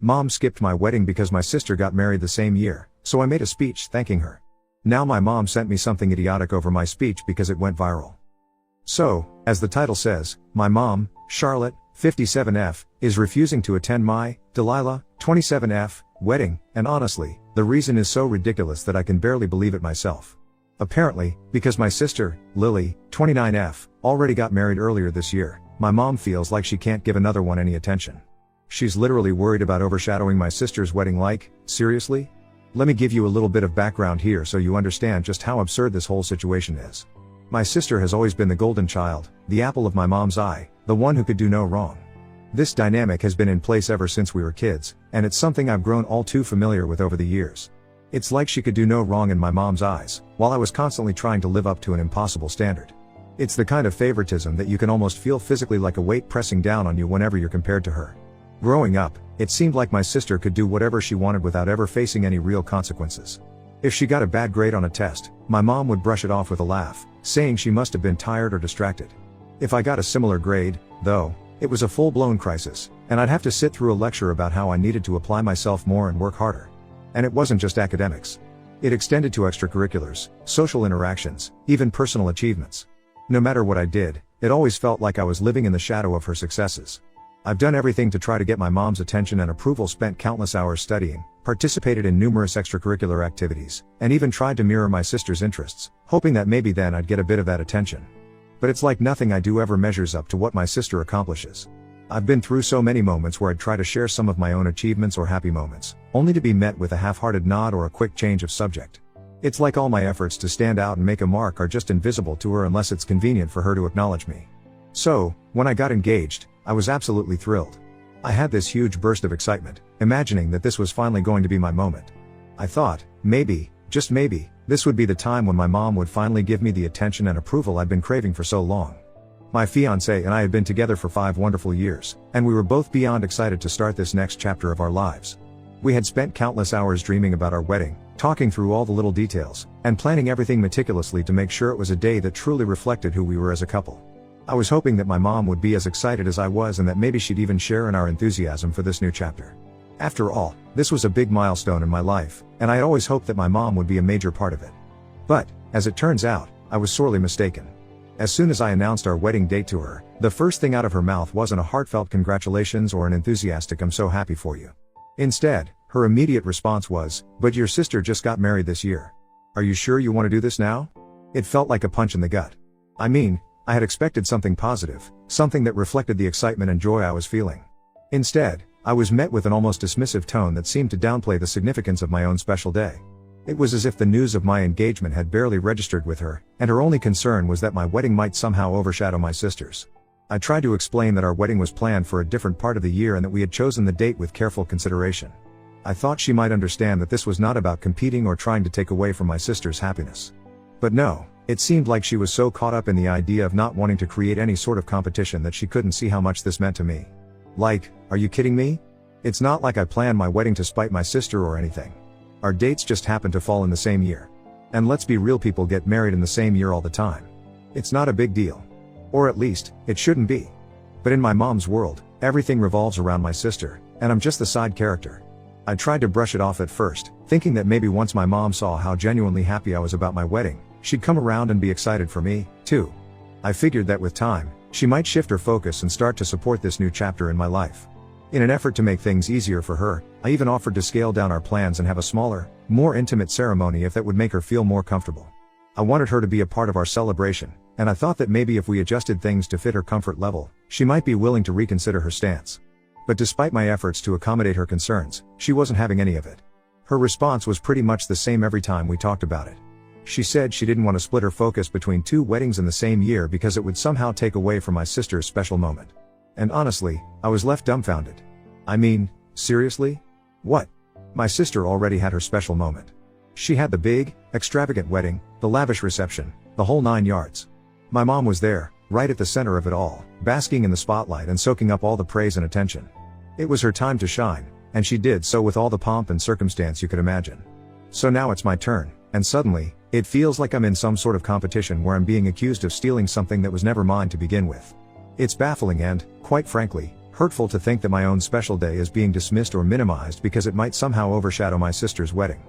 Mom skipped my wedding because my sister got married the same year, so I made a speech thanking her. Now my mom sent me something idiotic over my speech because it went viral. So, as the title says, my mom, Charlotte, 57F, is refusing to attend my, Delilah, 27F, wedding, and honestly, the reason is so ridiculous that I can barely believe it myself. Apparently, because my sister, Lily, 29F, already got married earlier this year, my mom feels like she can't give another one any attention. She's literally worried about overshadowing my sister's wedding. Like, seriously? Let me give you a little bit of background here so you understand just how absurd this whole situation is. My sister has always been the golden child, the apple of my mom's eye, the one who could do no wrong. This dynamic has been in place ever since we were kids, and it's something I've grown all too familiar with over the years. It's like she could do no wrong in my mom's eyes, while I was constantly trying to live up to an impossible standard. It's the kind of favoritism that you can almost feel physically, like a weight pressing down on you whenever you're compared to her. Growing up, it seemed like my sister could do whatever she wanted without ever facing any real consequences. If she got a bad grade on a test, my mom would brush it off with a laugh, saying she must have been tired or distracted. If I got a similar grade, though, it was a full-blown crisis, and I'd have to sit through a lecture about how I needed to apply myself more and work harder. And it wasn't just academics. It extended to extracurriculars, social interactions, even personal achievements. No matter what I did, it always felt like I was living in the shadow of her successes. I've done everything to try to get my mom's attention and approval, spent countless hours studying, participated in numerous extracurricular activities, and even tried to mirror my sister's interests, hoping that maybe then I'd get a bit of that attention. But it's like nothing I do ever measures up to what my sister accomplishes. I've been through so many moments where I'd try to share some of my own achievements or happy moments, only to be met with a half-hearted nod or a quick change of subject. It's like all my efforts to stand out and make a mark are just invisible to her unless it's convenient for her to acknowledge me. So, when I got engaged, I was absolutely thrilled. I had this huge burst of excitement, imagining that this was finally going to be my moment. I thought, maybe, just maybe, this would be the time when my mom would finally give me the attention and approval I'd been craving for so long. My fiancé and I had been together for 5 wonderful years, and we were both beyond excited to start this next chapter of our lives. We had spent countless hours dreaming about our wedding, talking through all the little details, and planning everything meticulously to make sure it was a day that truly reflected who we were as a couple. I was hoping that my mom would be as excited as I was, and that maybe she'd even share in our enthusiasm for this new chapter. After all, this was a big milestone in my life, and I had always hoped that my mom would be a major part of it. But, as it turns out, I was sorely mistaken. As soon as I announced our wedding date to her, the first thing out of her mouth wasn't a heartfelt congratulations or an enthusiastic "I'm so happy for you." Instead, her immediate response was, "But your sister just got married this year. Are you sure you want to do this now?" It felt like a punch in the gut. I mean, I had expected something positive, something that reflected the excitement and joy I was feeling. Instead, I was met with an almost dismissive tone that seemed to downplay the significance of my own special day. It was as if the news of my engagement had barely registered with her, and her only concern was that my wedding might somehow overshadow my sister's. I tried to explain that our wedding was planned for a different part of the year and that we had chosen the date with careful consideration. I thought she might understand that this was not about competing or trying to take away from my sister's happiness. But no. It seemed like she was so caught up in the idea of not wanting to create any sort of competition that she couldn't see how much this meant to me. Like, are you kidding me? It's not like I planned my wedding to spite my sister or anything. Our dates just happened to fall in the same year. And let's be real, people get married in the same year all the time. It's not a big deal. Or at least, it shouldn't be. But in my mom's world, everything revolves around my sister, and I'm just the side character. I tried to brush it off at first, thinking that maybe once my mom saw how genuinely happy I was about my wedding, she'd come around and be excited for me, too. I figured that with time, she might shift her focus and start to support this new chapter in my life. In an effort to make things easier for her, I even offered to scale down our plans and have a smaller, more intimate ceremony if that would make her feel more comfortable. I wanted her to be a part of our celebration, and I thought that maybe if we adjusted things to fit her comfort level, she might be willing to reconsider her stance. But despite my efforts to accommodate her concerns, she wasn't having any of it. Her response was pretty much the same every time we talked about it. She said she didn't want to split her focus between 2 weddings in the same year because it would somehow take away from my sister's special moment. And honestly, I was left dumbfounded. I mean, seriously? What? My sister already had her special moment. She had the big, extravagant wedding, the lavish reception, the whole 9 yards. My mom was there, right at the center of it all, basking in the spotlight and soaking up all the praise and attention. It was her time to shine, and she did so with all the pomp and circumstance you could imagine. So now it's my turn, and suddenly, it feels like I'm in some sort of competition where I'm being accused of stealing something that was never mine to begin with. It's baffling and, quite frankly, Hurtful to think that my own special day is being dismissed or minimized because it might somehow overshadow my sister's wedding.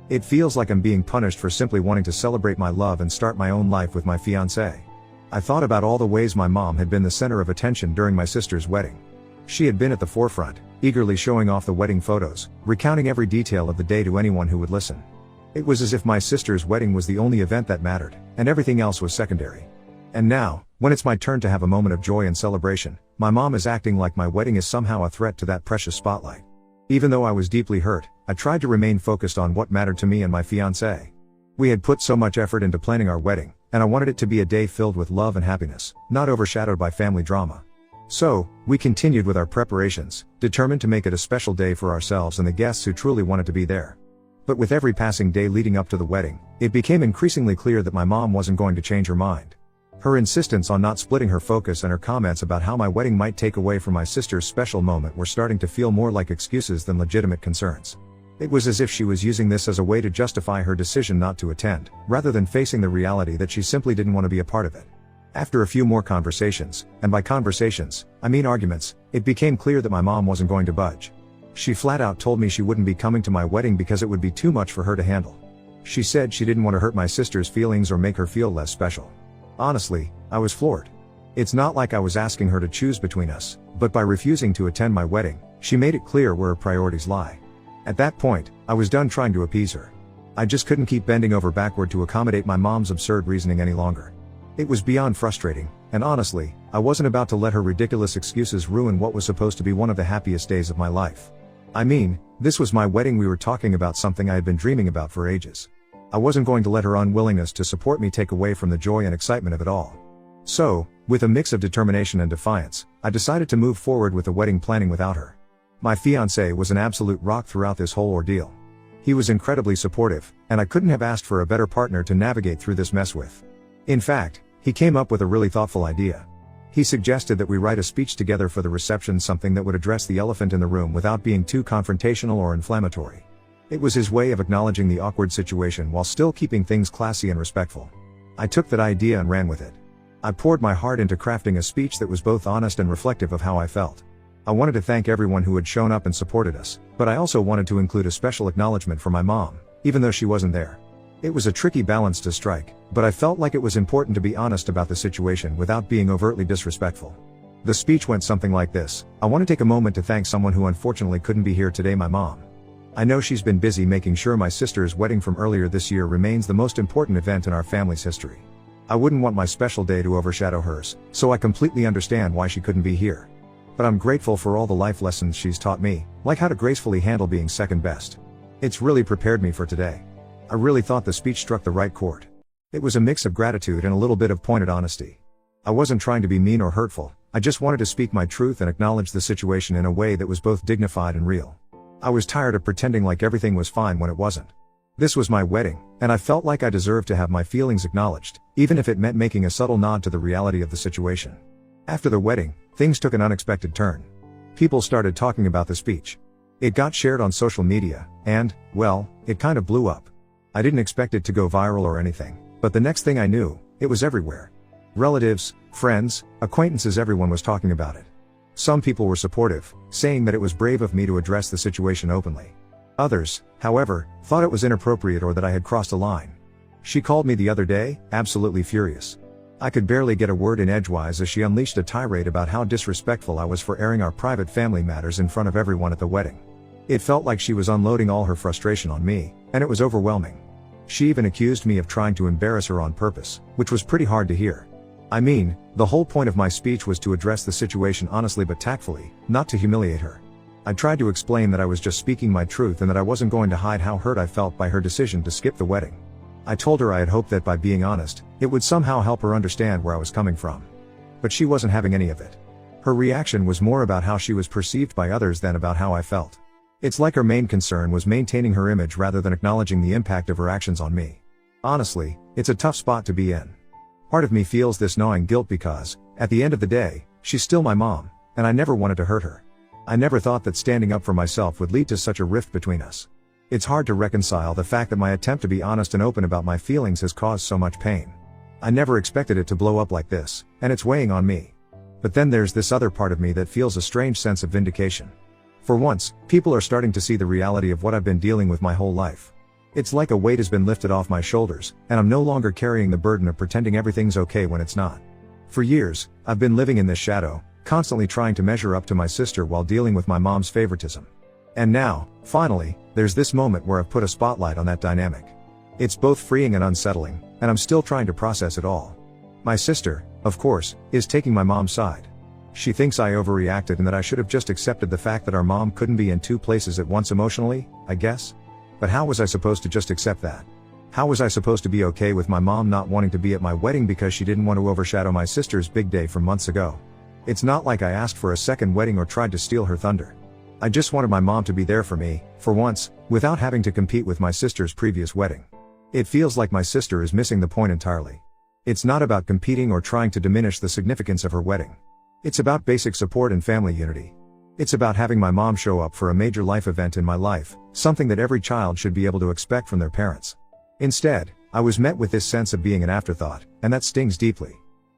It feels like I'm being punished for simply wanting to celebrate my love and start my own life with my fiancé. I thought about all the ways my mom had been the center of attention during my sister's wedding. She had been at the forefront, eagerly showing off the wedding photos, recounting every detail of the day to anyone who would listen. It was as if my sister's wedding was the only event that mattered, and everything else was secondary. And now, when it's my turn to have a moment of joy and celebration, my mom is acting like my wedding is somehow a threat to that precious spotlight. Even though I was deeply hurt, I tried to remain focused on what mattered to me and my fiancé. We had put so much effort into planning our wedding, and I wanted it to be a day filled with love and happiness, not overshadowed by family drama. So, we continued with our preparations, determined to make it a special day for ourselves and the guests who truly wanted to be there. But with every passing day leading up to the wedding, it became increasingly clear that my mom wasn't going to change her mind. Her insistence on not splitting her focus and her comments about how my wedding might take away from my sister's special moment were starting to feel more like excuses than legitimate concerns. It was as if she was using this as a way to justify her decision not to attend, rather than facing the reality that she simply didn't want to be a part of it. After a few more conversations, and by conversations, I mean arguments, it became clear that my mom wasn't going to budge. She flat out told me she wouldn't be coming to my wedding because it would be too much for her to handle. She said she didn't want to hurt my sister's feelings or make her feel less special. Honestly, I was floored. It's not like I was asking her to choose between us, but by refusing to attend my wedding, she made it clear where her priorities lie. At that point, I was done trying to appease her. I just couldn't keep bending over backward to accommodate my mom's absurd reasoning any longer. It was beyond frustrating, and honestly, I wasn't about to let her ridiculous excuses ruin what was supposed to be one of the happiest days of my life. I mean, this was my wedding. We were talking about something I had been dreaming about for ages. I wasn't going to let her unwillingness to support me take away from the joy and excitement of it all. So, with a mix of determination and defiance, I decided to move forward with the wedding planning without her. My fiancé was an absolute rock throughout this whole ordeal. He was incredibly supportive, and I couldn't have asked for a better partner to navigate through this mess with. In fact, he came up with a really thoughtful idea. He suggested that we write a speech together for the reception, something that would address the elephant in the room without being too confrontational or inflammatory. It was his way of acknowledging the awkward situation while still keeping things classy and respectful. I took that idea and ran with it. I poured my heart into crafting a speech that was both honest and reflective of how I felt. I wanted to thank everyone who had shown up and supported us, but I also wanted to include a special acknowledgement for my mom, even though she wasn't there. It was a tricky balance to strike, but I felt like it was important to be honest about the situation without being overtly disrespectful. The speech went something like this: I want to take a moment to thank someone who unfortunately couldn't be here today, my mom. I know she's been busy making sure my sister's wedding from earlier this year remains the most important event in our family's history. I wouldn't want my special day to overshadow hers, so I completely understand why she couldn't be here. But I'm grateful for all the life lessons she's taught me, like how to gracefully handle being second best. It's really prepared me for today. I really thought the speech struck the right chord. It was a mix of gratitude and a little bit of pointed honesty. I wasn't trying to be mean or hurtful, I just wanted to speak my truth and acknowledge the situation in a way that was both dignified and real. I was tired of pretending like everything was fine when it wasn't. This was my wedding, and I felt like I deserved to have my feelings acknowledged, even if it meant making a subtle nod to the reality of the situation. After the wedding, things took an unexpected turn. People started talking about the speech. It got shared on social media, and, well, it kind of blew up. I didn't expect it to go viral or anything, but the next thing I knew, it was everywhere. Relatives, friends, acquaintances, everyone was talking about it. Some people were supportive, saying that it was brave of me to address the situation openly. Others, however, thought it was inappropriate or that I had crossed a line. She called me the other day, absolutely furious. I could barely get a word in edgewise as she unleashed a tirade about how disrespectful I was for airing our private family matters in front of everyone at the wedding. It felt like she was unloading all her frustration on me, and it was overwhelming. She even accused me of trying to embarrass her on purpose, which was pretty hard to hear. I mean, the whole point of my speech was to address the situation honestly but tactfully, not to humiliate her. I tried to explain that I was just speaking my truth and that I wasn't going to hide how hurt I felt by her decision to skip the wedding. I told her I had hoped that by being honest, it would somehow help her understand where I was coming from. But she wasn't having any of it. Her reaction was more about how she was perceived by others than about how I felt. It's like her main concern was maintaining her image rather than acknowledging the impact of her actions on me. Honestly, it's a tough spot to be in. Part of me feels this gnawing guilt because, at the end of the day, she's still my mom, and I never wanted to hurt her. I never thought that standing up for myself would lead to such a rift between us. It's hard to reconcile the fact that my attempt to be honest and open about my feelings has caused so much pain. I never expected it to blow up like this, and it's weighing on me. But then there's this other part of me that feels a strange sense of vindication. For once, people are starting to see the reality of what I've been dealing with my whole life. It's like a weight has been lifted off my shoulders, and I'm no longer carrying the burden of pretending everything's okay when it's not. For years, I've been living in this shadow, constantly trying to measure up to my sister while dealing with my mom's favoritism. And now, finally, there's this moment where I've put a spotlight on that dynamic. It's both freeing and unsettling, and I'm still trying to process it all. My sister, of course, is taking my mom's side. She thinks I overreacted and that I should have just accepted the fact that our mom couldn't be in two places at once emotionally, I guess. But how was I supposed to just accept that? How was I supposed to be okay with my mom not wanting to be at my wedding because she didn't want to overshadow my sister's big day from months ago? It's not like I asked for a second wedding or tried to steal her thunder. I just wanted my mom to be there for me, for once, without having to compete with my sister's previous wedding. It feels like my sister is missing the point entirely. It's not about competing or trying to diminish the significance of her wedding. It's about basic support and family unity. It's about having my mom show up for a major life event in my life, something that every child should be able to expect from their parents. Instead, I was met with this sense of being an afterthought, and that stings deeply.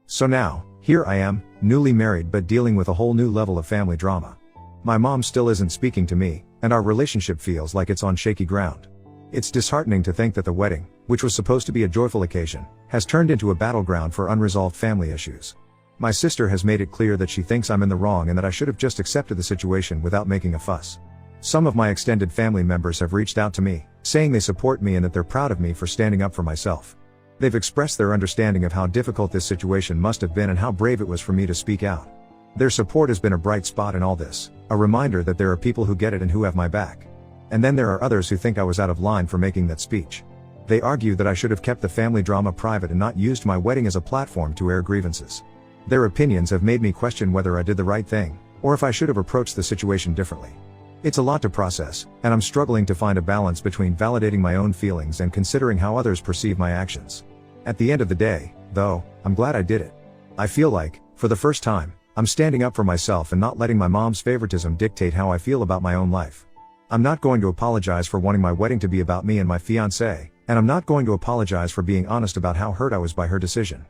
So now, here I am, newly married but dealing with a whole new level of family drama. My mom still isn't speaking to me, and our relationship feels like it's on shaky ground. It's disheartening to think that the wedding, which was supposed to be a joyful occasion, has turned into a battleground for unresolved family issues. My sister has made it clear that she thinks I'm in the wrong and that I should have just accepted the situation without making a fuss. Some of my extended family members have reached out to me, saying they support me and that they're proud of me for standing up for myself. They've expressed their understanding of how difficult this situation must have been and how brave it was for me to speak out. Their support has been a bright spot in all this, a reminder that there are people who get it and who have my back. And then there are others who think I was out of line for making that speech. They argue that I should have kept the family drama private and not used my wedding as a platform to air grievances. Their opinions have made me question whether I did the right thing, or if I should have approached the situation differently. It's a lot to process, and I'm struggling to find a balance between validating my own feelings and considering how others perceive my actions. At the end of the day, though, I'm glad I did it. I feel like, for the first time, I'm standing up for myself and not letting my mom's favoritism dictate how I feel about my own life. I'm not going to apologize for wanting my wedding to be about me and my fiancé, and I'm not going to apologize for being honest about how hurt I was by her decision.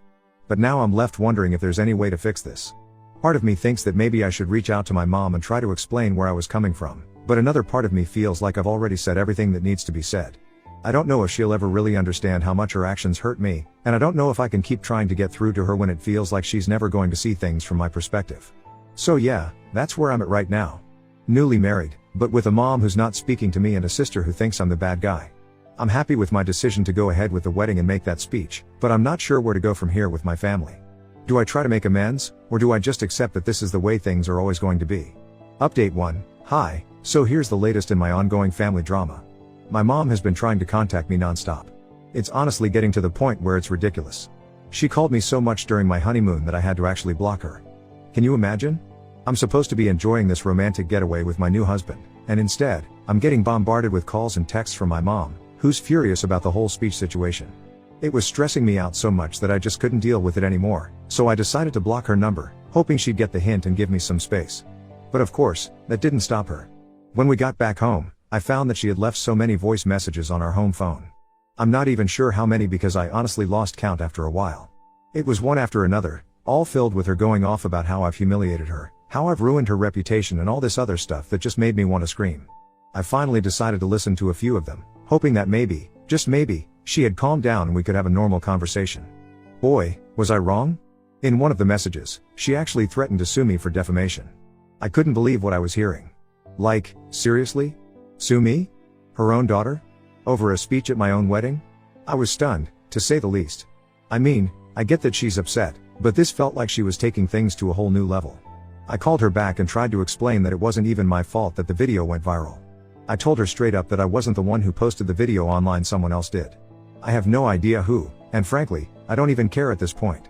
But now I'm left wondering if there's any way to fix this. Part of me thinks that maybe I should reach out to my mom and try to explain where I was coming from, but another part of me feels like I've already said everything that needs to be said. I don't know if she'll ever really understand how much her actions hurt me, and I don't know if I can keep trying to get through to her when it feels like she's never going to see things from my perspective. So yeah, that's where I'm at right now. Newly married, but with a mom who's not speaking to me and a sister who thinks I'm the bad guy. I'm happy with my decision to go ahead with the wedding and make that speech, but I'm not sure where to go from here with my family. Do I try to make amends, or do I just accept that this is the way things are always going to be? Update 1. Hi, so here's the latest in my ongoing family drama. My mom has been trying to contact me nonstop. It's honestly getting to the point where it's ridiculous. She called me so much during my honeymoon that I had to actually block her. Can you imagine? I'm supposed to be enjoying this romantic getaway with my new husband, and instead, I'm getting bombarded with calls and texts from my mom, who's furious about the whole speech situation. It was stressing me out so much that I just couldn't deal with it anymore, so I decided to block her number, hoping she'd get the hint and give me some space. But of course, that didn't stop her. When we got back home, I found that she had left so many voice messages on our home phone. I'm not even sure how many because I honestly lost count after a while. It was one after another, all filled with her going off about how I've humiliated her, how I've ruined her reputation and all this other stuff that just made me want to scream. I finally decided to listen to a few of them, hoping that maybe, just maybe, she had calmed down and we could have a normal conversation. Boy, was I wrong? In one of the messages, she actually threatened to sue me for defamation. I couldn't believe what I was hearing. Like, seriously? Sue me? Her own daughter? Over a speech at my own wedding? I was stunned, to say the least. I mean, I get that she's upset, but this felt like she was taking things to a whole new level. I called her back and tried to explain that it wasn't even my fault that the video went viral. I told her straight up that I wasn't the one who posted the video online, someone else did. I have no idea who, and frankly, I don't even care at this point.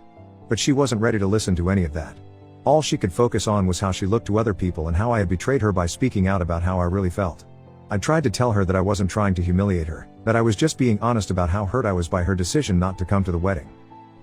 But she wasn't ready to listen to any of that. All she could focus on was how she looked to other people and how I had betrayed her by speaking out about how I really felt. I tried to tell her that I wasn't trying to humiliate her, that I was just being honest about how hurt I was by her decision not to come to the wedding.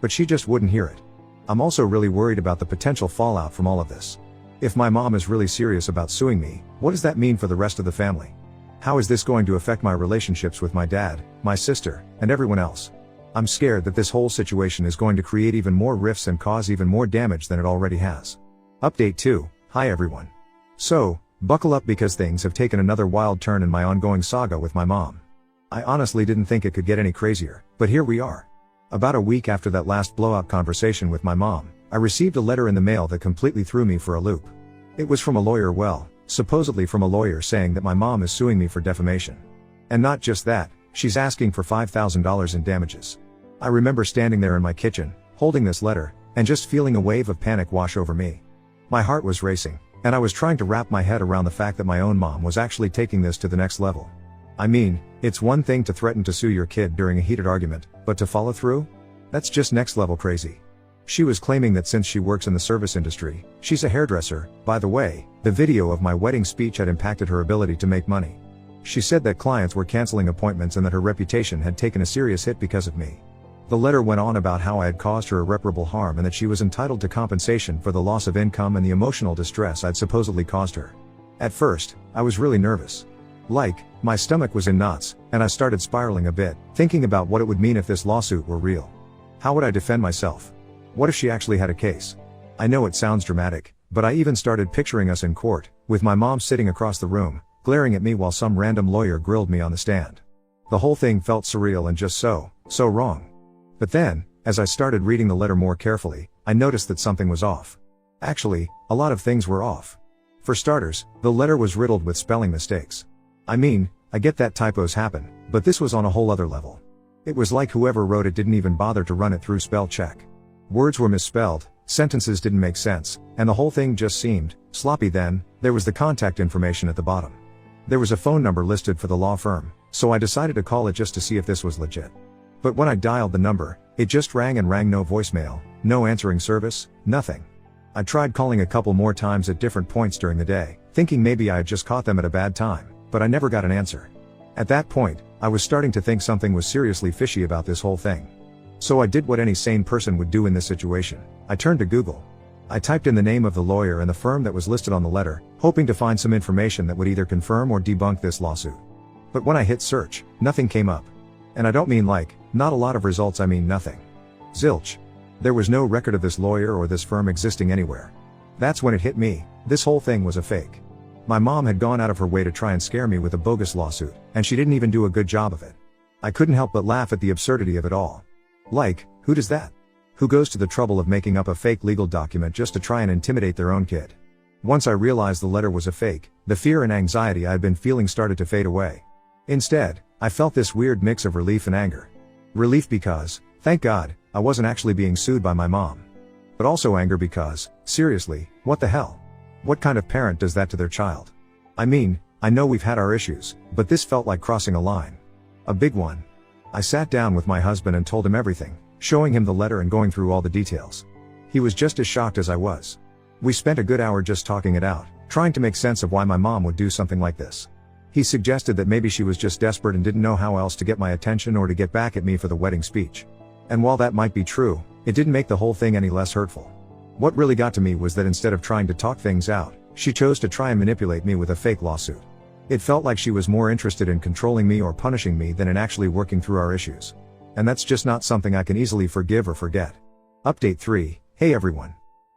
But she just wouldn't hear it. I'm also really worried about the potential fallout from all of this. If my mom is really serious about suing me, what does that mean for the rest of the family? How is this going to affect my relationships with my dad, my sister, and everyone else? I'm scared that this whole situation is going to create even more rifts and cause even more damage than it already has. Update 2, hi everyone. So, buckle up because things have taken another wild turn in my ongoing saga with my mom. I honestly didn't think it could get any crazier, but here we are. About a week after that last blowout conversation with my mom, I received a letter in the mail that completely threw me for a loop. It was from a lawyer, supposedly from a lawyer saying that my mom is suing me for defamation. And not just that, she's asking for $5,000 in damages. I remember standing there in my kitchen, holding this letter, and just feeling a wave of panic wash over me. My heart was racing, and I was trying to wrap my head around the fact that my own mom was actually taking this to the next level. I mean, it's one thing to threaten to sue your kid during a heated argument, but to follow through? That's just next level crazy. She was claiming that since she works in the service industry, she's a hairdresser. By the way, the video of my wedding speech had impacted her ability to make money. She said that clients were canceling appointments and that her reputation had taken a serious hit because of me. The letter went on about how I had caused her irreparable harm and that she was entitled to compensation for the loss of income and the emotional distress I'd supposedly caused her. At first, I was really nervous. My stomach was in knots, and I started spiraling a bit, thinking about what it would mean if this lawsuit were real. How would I defend myself? What if she actually had a case? I know it sounds dramatic, but I even started picturing us in court, with my mom sitting across the room, glaring at me while some random lawyer grilled me on the stand. The whole thing felt surreal and just so wrong. But then, as I started reading the letter more carefully, I noticed that something was off. Actually, a lot of things were off. For starters, the letter was riddled with spelling mistakes. I mean, I get that typos happen, but this was on a whole other level. It was like whoever wrote it didn't even bother to run it through spell check. Words were misspelled, sentences didn't make sense, and the whole thing just seemed sloppy. Then, there was the contact information at the bottom. There was a phone number listed for the law firm, so I decided to call it just to see if this was legit. But when I dialed the number, it just rang and rang, no voicemail, no answering service, nothing. I tried calling a couple more times at different points during the day, thinking maybe I had just caught them at a bad time, but I never got an answer. At that point, I was starting to think something was seriously fishy about this whole thing. So I did what any sane person would do in this situation. I turned to Google. I typed in the name of the lawyer and the firm that was listed on the letter, hoping to find some information that would either confirm or debunk this lawsuit. But when I hit search, nothing came up. And I don't mean not a lot of results, I mean nothing. Zilch. There was no record of this lawyer or this firm existing anywhere. That's when it hit me, this whole thing was a fake. My mom had gone out of her way to try and scare me with a bogus lawsuit, and she didn't even do a good job of it. I couldn't help but laugh at the absurdity of it all. Who does that? Who goes to the trouble of making up a fake legal document just to try and intimidate their own kid? Once I realized the letter was a fake, the fear and anxiety I had been feeling started to fade away. Instead, I felt this weird mix of relief and anger. Relief because, thank God, I wasn't actually being sued by my mom. But also anger because, seriously, what the hell? What kind of parent does that to their child? I mean, I know we've had our issues, but this felt like crossing a line. A big one. I sat down with my husband and told him everything, showing him the letter and going through all the details. He was just as shocked as I was. We spent a good hour just talking it out, trying to make sense of why my mom would do something like this. He suggested that maybe she was just desperate and didn't know how else to get my attention or to get back at me for the wedding speech. And while that might be true, it didn't make the whole thing any less hurtful. What really got to me was that instead of trying to talk things out, she chose to try and manipulate me with a fake lawsuit. It felt like she was more interested in controlling me or punishing me than in actually working through our issues. And that's just not something I can easily forgive or forget. Update 3, hey everyone.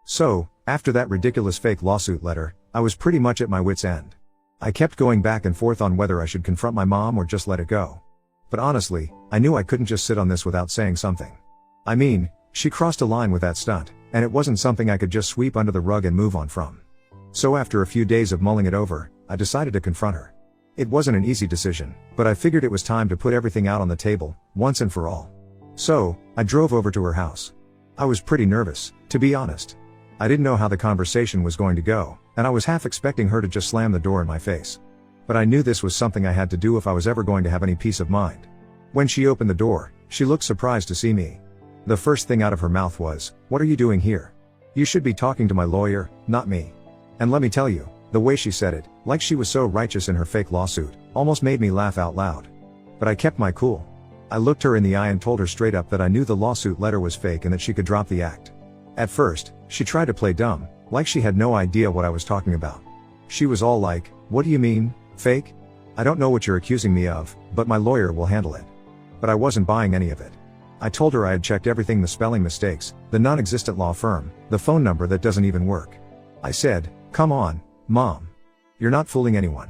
So, after that ridiculous fake lawsuit letter, I was pretty much at my wit's end. I kept going back and forth on whether I should confront my mom or just let it go. But honestly, I knew I couldn't just sit on this without saying something. I mean, she crossed a line with that stunt, and it wasn't something I could just sweep under the rug and move on from. So after a few days of mulling it over, I decided to confront her. It wasn't an easy decision, but I figured it was time to put everything out on the table, once and for all. So, I drove over to her house. I was pretty nervous, to be honest. I didn't know how the conversation was going to go, and I was half expecting her to just slam the door in my face. But I knew this was something I had to do if I was ever going to have any peace of mind. When she opened the door, she looked surprised to see me. The first thing out of her mouth was, "What are you doing here? You should be talking to my lawyer, not me." And let me tell you, the way she said it, like she was so righteous in her fake lawsuit, almost made me laugh out loud. But I kept my cool. I looked her in the eye and told her straight up that I knew the lawsuit letter was fake and that she could drop the act. At first, she tried to play dumb, like she had no idea what I was talking about. She was all like, "What do you mean, fake? I don't know what you're accusing me of, but my lawyer will handle it." But I wasn't buying any of it. I told her I had checked everything, the spelling mistakes, the non-existent law firm, the phone number that doesn't even work. I said, "Come on, Mom. You're not fooling anyone.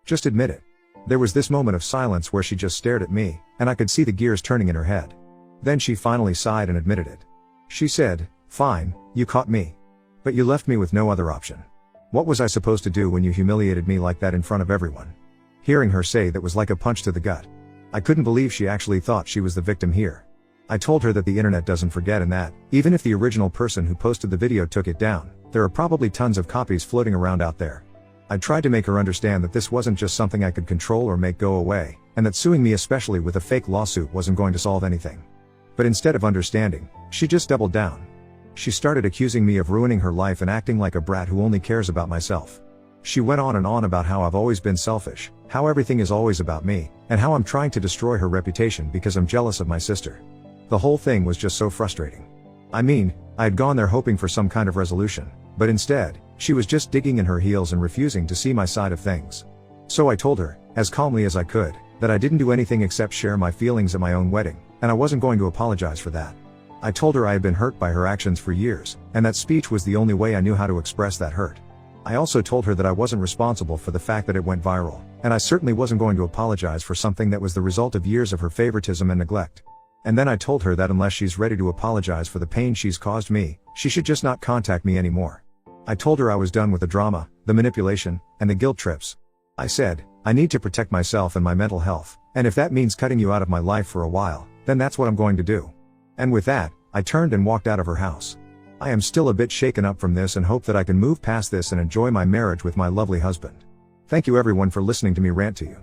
Just admit it." There was this moment of silence where she just stared at me, and I could see the gears turning in her head. Then she finally sighed and admitted it. She said, "Fine, you caught me. But you left me with no other option. What was I supposed to do when you humiliated me like that in front of everyone?" Hearing her say that was like a punch to the gut. I couldn't believe she actually thought she was the victim here. I told her that the internet doesn't forget and that, even if the original person who posted the video took it down, there are probably tons of copies floating around out there. I tried to make her understand that this wasn't just something I could control or make go away, and that suing me especially with a fake lawsuit wasn't going to solve anything. But instead of understanding, she just doubled down. She started accusing me of ruining her life and acting like a brat who only cares about myself. She went on and on about how I've always been selfish, how everything is always about me, and how I'm trying to destroy her reputation because I'm jealous of my sister. The whole thing was just so frustrating. I mean, I had gone there hoping for some kind of resolution, but instead, she was just digging in her heels and refusing to see my side of things. So I told her, as calmly as I could, that I didn't do anything except share my feelings at my own wedding, and I wasn't going to apologize for that. I told her I had been hurt by her actions for years, and that speech was the only way I knew how to express that hurt. I also told her that I wasn't responsible for the fact that it went viral, and I certainly wasn't going to apologize for something that was the result of years of her favoritism and neglect. And then I told her that unless she's ready to apologize for the pain she's caused me, she should just not contact me anymore. I told her I was done with the drama, the manipulation, and the guilt trips. I said, "I need to protect myself and my mental health, and if that means cutting you out of my life for a while, then that's what I'm going to do." And with that, I turned and walked out of her house. I am still a bit shaken up from this and hope that I can move past this and enjoy my marriage with my lovely husband. Thank you everyone for listening to me rant to you.